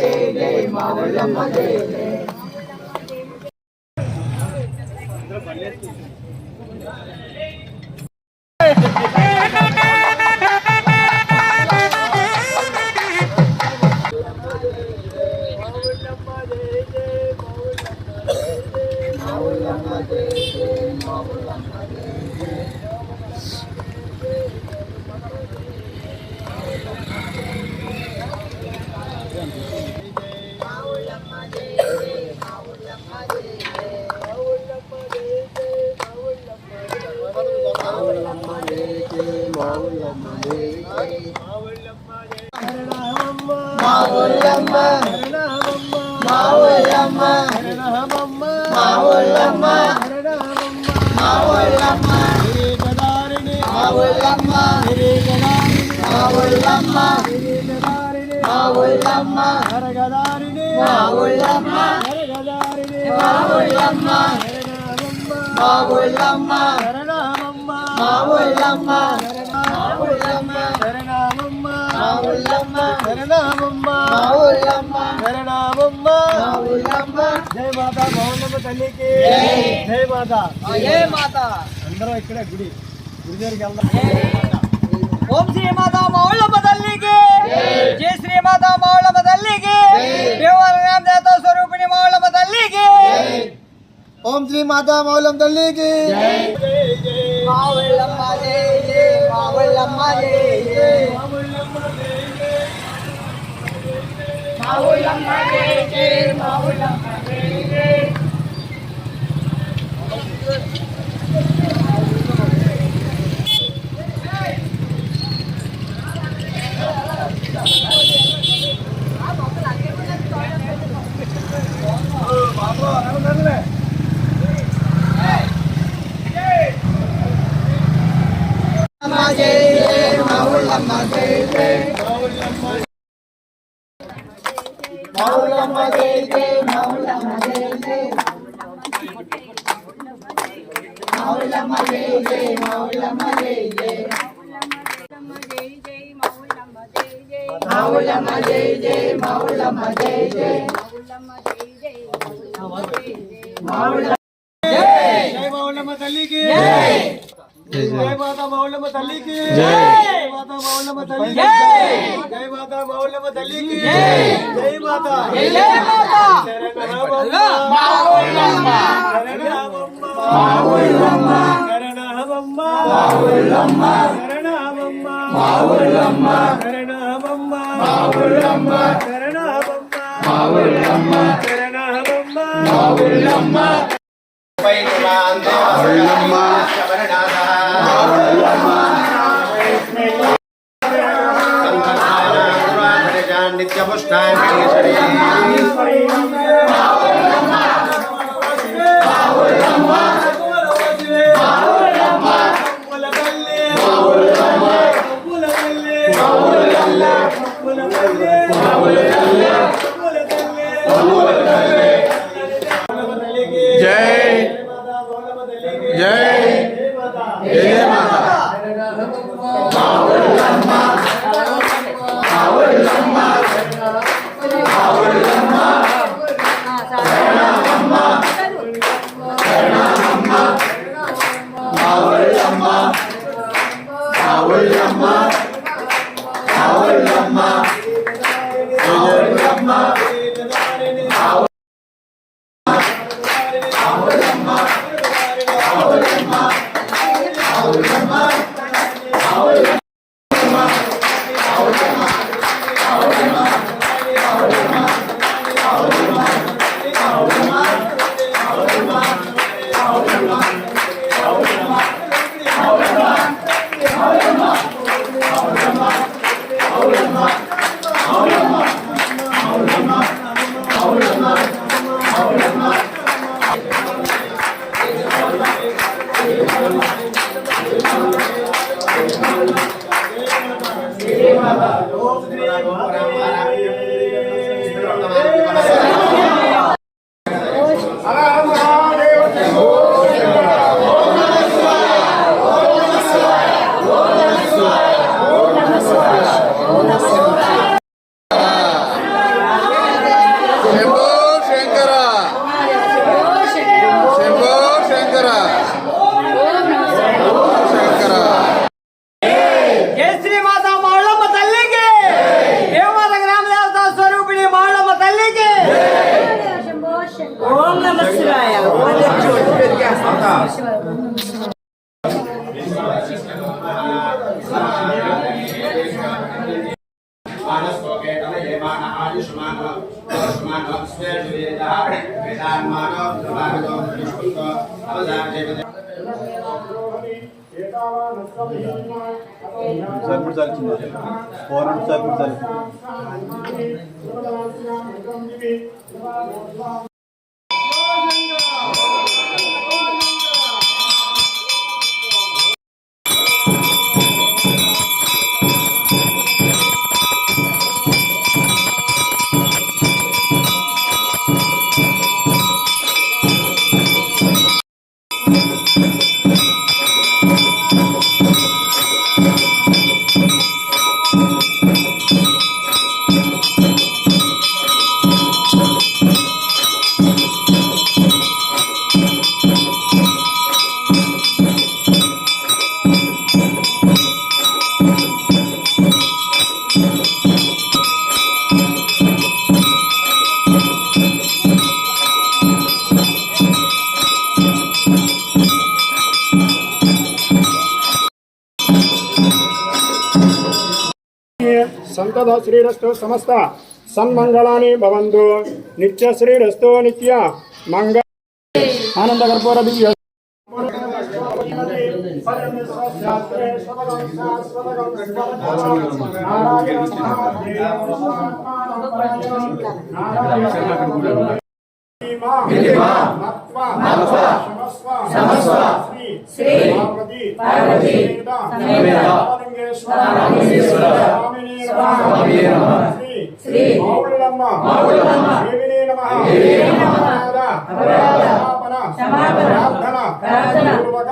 जय मावलम्मा जय जय जय माता मावलम्मा तल्ली की जय माता जय माता अंदर इकड़े गुड़ी गुड़ी దగ్గరికి వెళ్దాం ओम श्री माता मावलम्मा तल्ली की जय श्री माता मावलम्मा तल्ली की देवर नाम देवता स्वरूपिणी मावलम्मा तल्ली की ओम श्री माता मावलम्मा तल्ली की जय मावलम्मा जय जय मावलम्मा जय जय मावलम्मा जय जय मावलम्मा जय जय जय मावलम्मा तल्ली की जय माता मावलम्मा तल्ली की जय माता मावलम्मा तल्ली की जय माता मावलम्मा तल्ली की जय माता जय माता मावलम्मा मावलम्मा शरणमम्मा मावलम्मा शरणमम्मा मावलम्मा शरणमम्मा मावलम्मा शरणमम्मा मावलम्मा शरणमम्मा मावलम्मा मावलम्मा संतत श्रीरस्तु समस्त सन्मंगलानि भवन्तु नित्य श्रीरस्तु नित्य मंगल आनंद कर्पूर दिव्य श्री पार्वती श्री माउल्लम्मा देवी नमः प्रार्थना पूर्वक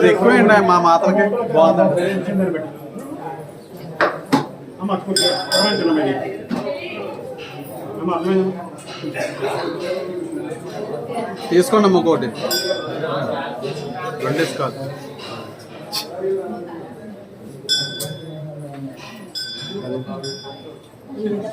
ఎక్కువ మా మాతలకి బాగుంది తీసుకోండి అమ్మ ఒకటి రెండేసి కాదు ఓం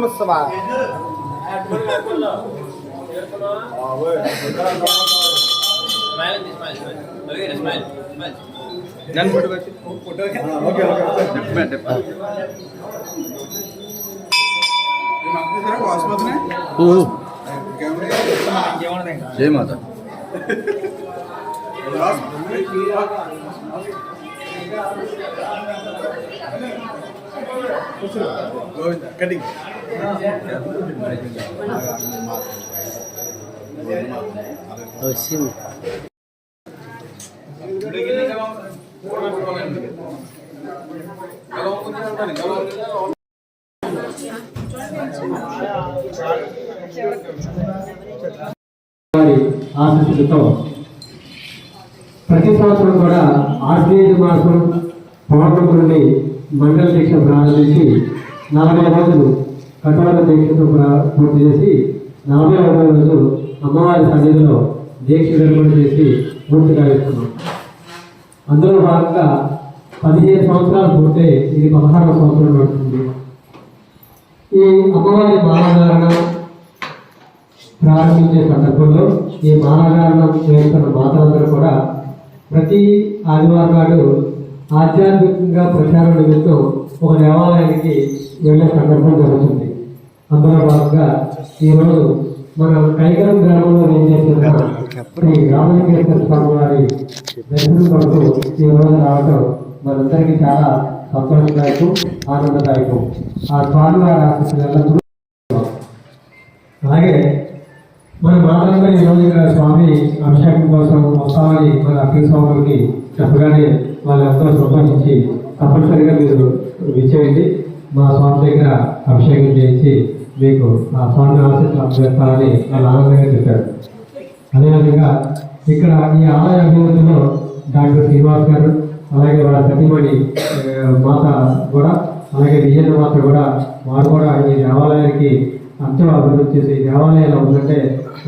నమ శివాయ. జై మాత. కటింగ్ ఆశీస్సులతో ప్రతి సంవత్సరం కూడా ఆశ్వేజ మాసం పౌర్ణమి నుండి మండల దీక్ష ప్రారంభించి 40 రోజులు కఠోర దీక్షతో పూర్తి చేసి 41వ రోజు అమ్మవారి సన్నిధిలో దీక్ష విరమణ చేసి పూర్తిగా ఇస్తున్నాం. అందులో భాగంగా 15 సంవత్సరాలు పూర్తి ఇది 16వ సంవత్సరం నడుస్తుంది. ఈ అమ్మవారి మాలధారణ ప్రారంభించే సందర్భంలో ఈ మాలధారణ చేస్తున్న మాతలందరూ కూడా ప్రతి ఆదివారం నాడు ఆధ్యాత్మికంగా ప్రచారం నిమిత్తం ఒక దేవాలయానికి వెళ్ళే సందర్భం జరుగుతుంది. అందులో భాగంగా ఈరోజు మన కైకరం గ్రామంలో ఏం చేస్తున్న శ్రీ రామలింగేశ్వర స్వామి వారి దర్శనం కొరకు ఈ రోజు రావడం మనందరికీ చాలా సంతోషదాయకం, ఆనందదాయకం. ఆ స్వామి వారి ఆశీస్సులు ఎల్లప్పుడూ. అలాగే మన మాత్రంగా ఈ రోజు ఇక్కడ స్వామి అభిషేకం కోసం వస్తామని మన అఖిల స్వాములకి చెప్పగానే వాళ్ళంతా సంతోషించి తప్పనిసరిగా మీరు విచ్చేయండి, మా స్వామి దగ్గర అభిషేకం చేయించి మీకు ఆ స్వామి ఆశీస్సులు అందజేస్తారని వాళ్ళు ఆనందంగా చెప్పారు. అదేవిధంగా ఇక్కడ ఈ ఆలయ అభివృద్ధిలో డాక్టర్ శ్రీనివాస్ గారు, అలాగే వాళ్ళ సతీమణి మాత కూడా, అలాగే విజయ మాత కూడా, వారు కూడా ఈ దేవాలయానికి ఎంతో అభివృద్ధి చేసి దేవాలయాలు ఉందంటే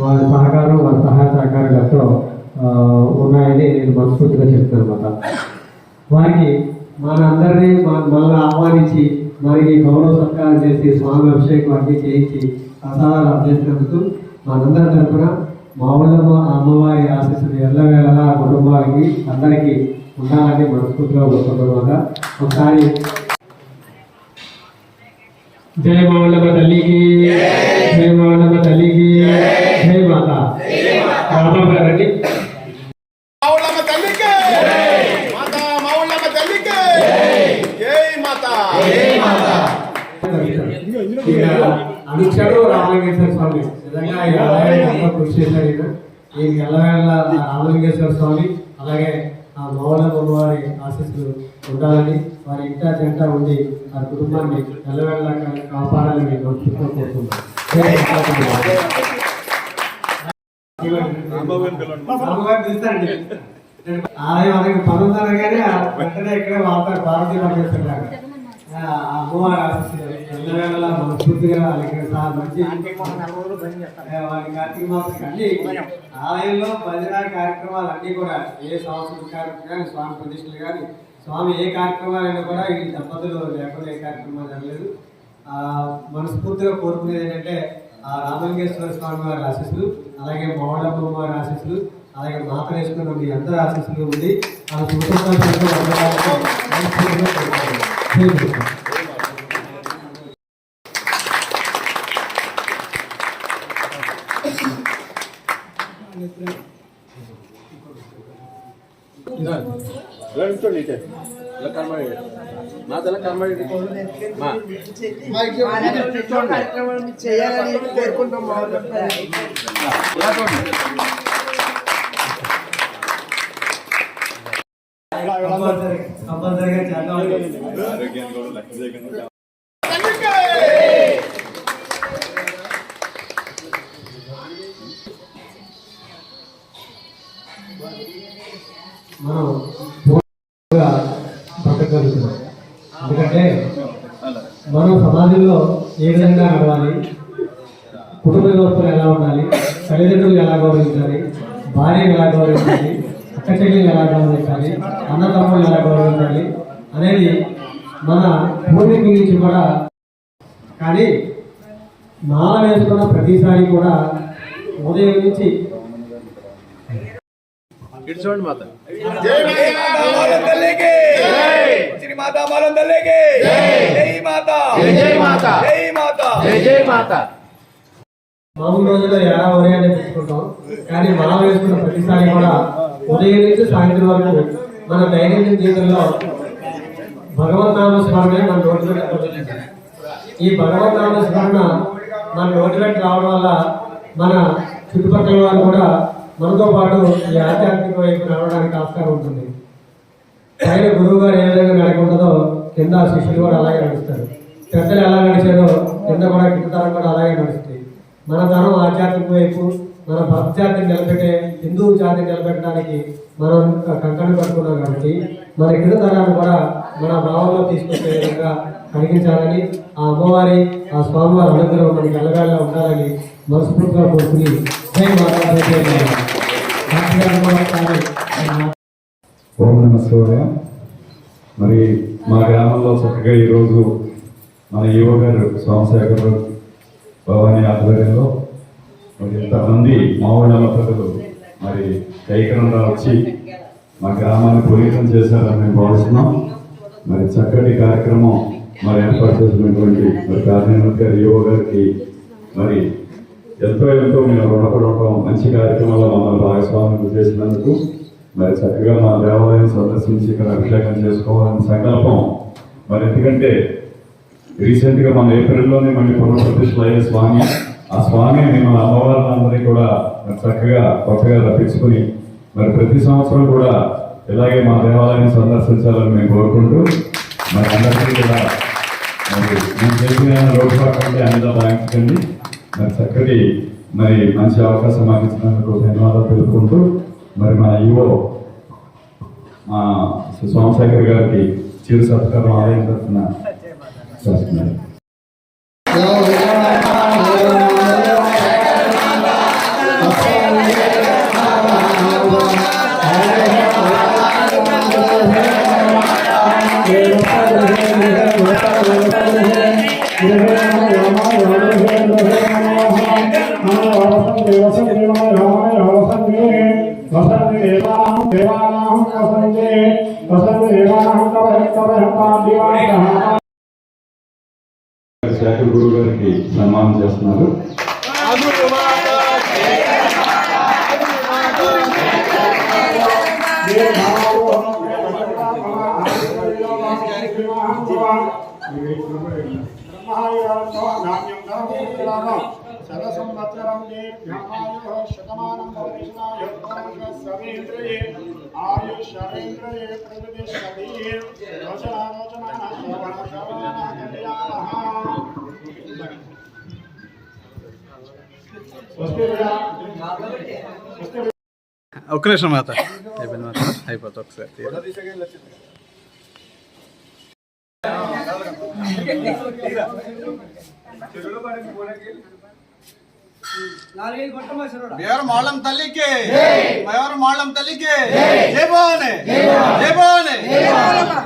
వారి సహకారం, వారి సహాయ సహకారాలు ఎంతో ఉన్నాయని నేను మనస్ఫూర్తిగా చెప్తాను అన్నమాట. వారికి మనందరినీ మనల్ని ఆహ్వానించి మనకి గౌరవ సత్కారం చేసి స్వామి అభిషేకం అన్ని చేయించి ప్రసాదాలు అందించినందుకు మనందరి తరఫున మా ఊళ్ళో అమ్మవారి ఆశీస్సులు ఎల్లవేళలా కుటుంబాలకి అందరికీ ఉండాలని మనస్ఫూర్తిగా కోరుకుంటున్నాక ఒకసారి జై మావళ్ళమ్మ తల్లికి, జై మావళ్ళమ్మ తల్లికి, జై మాత. రండి. మావుళ్ళమ్మ తల్లికి మాత, మావుళ్ళమ్మ తల్లికి జై మాత. అనుక్షణం రామలింగేశ్వర స్వామి నిజంగా ఈ ఆలయాన్ని కృషి చేశారు. ఈ ఎల్లవేళ రామలింగేశ్వర స్వామి అలాగే ఆ మావుళ్ళమ్మ వారి ఆశీస్సులు ఉండాలని, వారి ఇంటా జంట ఉండి వారి కుటుంబాన్ని ఎల్లవేళ కాపాడాలని మనస్ఫూర్తిగా కోరుతున్నాను. ఆలయం అనేది పనున్నారు కానీ వెంటనే ఇక్కడ వాడతారు భారతీయ పనిచేస్తున్నారు. అమ్మవారి ఆశీస్సులు ఎల్లవేళ మనస్ఫూర్తిగా మంచి వారి కార్తీక మాసం అన్ని ఆలయంలో భజన కార్యక్రమాలు అన్నీ కూడా ఏ సాంస్కృతిక కార్యక్రమం కానీ, స్వామి ప్రతిష్టలు కానీ, స్వామి ఏ కార్యక్రమాలైనా కూడా ఈ దంపతులు లేకుండా ఏ కార్యక్రమాలు జరగలేదు. మనస్ఫూర్తిగా కోరుకునేది ఏంటంటే ఆ రామలింగేశ్వర స్వామి వారి ఆశీస్సులు, అలాగే మావళ్ళమ్మ వారి ఆశీస్సులు, అలాగే మాతరేశ్వరం మీ అందరి ఆశీస్సులు ఉంది. ఆ చేయాలని కోరుకుంటాం. కంపల్సరిగా చేద్దాం. మనం బతకగలుగుతున్నాం. ఎందుకంటే మనం సమాజంలో ఏ విధంగా నడవాలి, కుటుంబ వ్యవస్థలు ఎలా ఉండాలి, తల్లిదండ్రులు ఎలా గౌరవించాలి, భార్యను ఎలా గౌరవించాలి, అక్క చెల్లెలు ఎలా గౌరవించాలి, అన్నదమ్ములు ఎలా గౌరవించాలి అనేది మన పూర్వీకుల నుంచి కూడా. కానీ మాల వేసుకున్న ప్రతిసారి కూడా ఉదయం నుంచి ఇటు చూడండి మాత. మామూలు రోజుల్లో ఎలా ఉదయాన్నే తెచ్చుకుంటాం, కానీ మాల వేసుకున్న ప్రతిసారి కూడా ఉదయం నుంచి సాయంత్రం వరకు మన దైనందిన జీవితంలో భగవన్నామ స్మరణే మన నోటి వెంట ప్రవేశించాలి. ఈ భగవన్నామ స్మరణ మన నోటి వెంట రావడం వల్ల మన చుట్టుపక్కల వారు కూడా మనతో పాటు ఈ ఆధ్యాత్మిక వైపు నడవడానికి ఆస్కారం ఉంటుంది. పైన గురువు గారు ఏ విధంగా నడకుంటుందో కింద శిష్యులు కూడా అలాగే నడుస్తారు. పెద్దలు ఎలా నడిచారో కింద కూడా కింద తరం కూడా అలాగే నడుస్తుంది. మన తరం ఆధ్యాత్మిక వైపు మన భక్త జాతిని నిలబెట్టే హిందూ జాతిని నిలబెట్టడానికి మనం కంకణ కట్టుకున్నాం కాబట్టి మన కింద తరాన్ని కూడా మన భావంలో తీసుకొచ్చే విధంగా కలిగించాలని, ఆ అమ్మవారి ఆ స్వామివారి అనుగ్రహం మనకి ఎల్లవేళ ఉండాలని మనస్ఫూర్తిగా కోరుకుని జై మాతా జై ఓం నమ శివాయ. మరి మా గ్రామంలో చక్కగా ఈరోజు మన యువ గారు సోమశేఖర్ భవానీ ఆధ్వర్యంలో మరి ఇంతమంది మామూలు ప్రజలు మరి కైకరంగా వచ్చి మా గ్రామాన్ని పునీతం చేశారని మేము భావిస్తున్నాం. మరి చక్కటి కార్యక్రమం మరి ఏర్పాటు చేసినటువంటి మరి కార్యనిర్వాహక గారి యువ గారికి మరి ఎంతో మేము రుణపడి ఉంటాం. మంచి కార్యక్రమంలో మమ్మల్ని భాగస్వామ్యం చేసినందుకు మరి చక్కగా మా దేవాలయం సందర్శించి ఇక్కడ అభిషేకం చేసుకోవాలని సంకల్పం. మరి ఎందుకంటే రీసెంట్గా మన ఏప్రిల్లోనే మళ్ళీ పునఃప్రతిష్ఠ అయ్యే స్వామి, ఆ స్వామి మిమ్మల్ని అమ్మవారిని కూడా మరి చక్కగా కొత్తగా రప్పించుకుని మరి ప్రతి సంవత్సరం కూడా ఇలాగే మా దేవాలయాన్ని సందర్శించాలని మేము కోరుకుంటూ మరి అందరికీ కూడా మరి నేను చేసిన లోటుపాటు అన్నిదా భావించండి. మరి చక్కటి మరి మంచి అవకాశం మాకు ఇచ్చినందుకు ధన్యవాదాలు తెలుపుకుంటూ మరి మా ఈవో మా సోమశేఖర్ గారికి చిరు సత్కారం ఆలయం తరఫున చేస్తున్నారు. శేఖర్ గురువు గారికి సన్మానం చేస్తున్నారు. ఒక్క నిమిషం మాత అయిపోయింది మాత అయిపోతుంది ఒకసారి మాళం తల్లికి మాళం తల్లికి జై భవాని జై భవాని.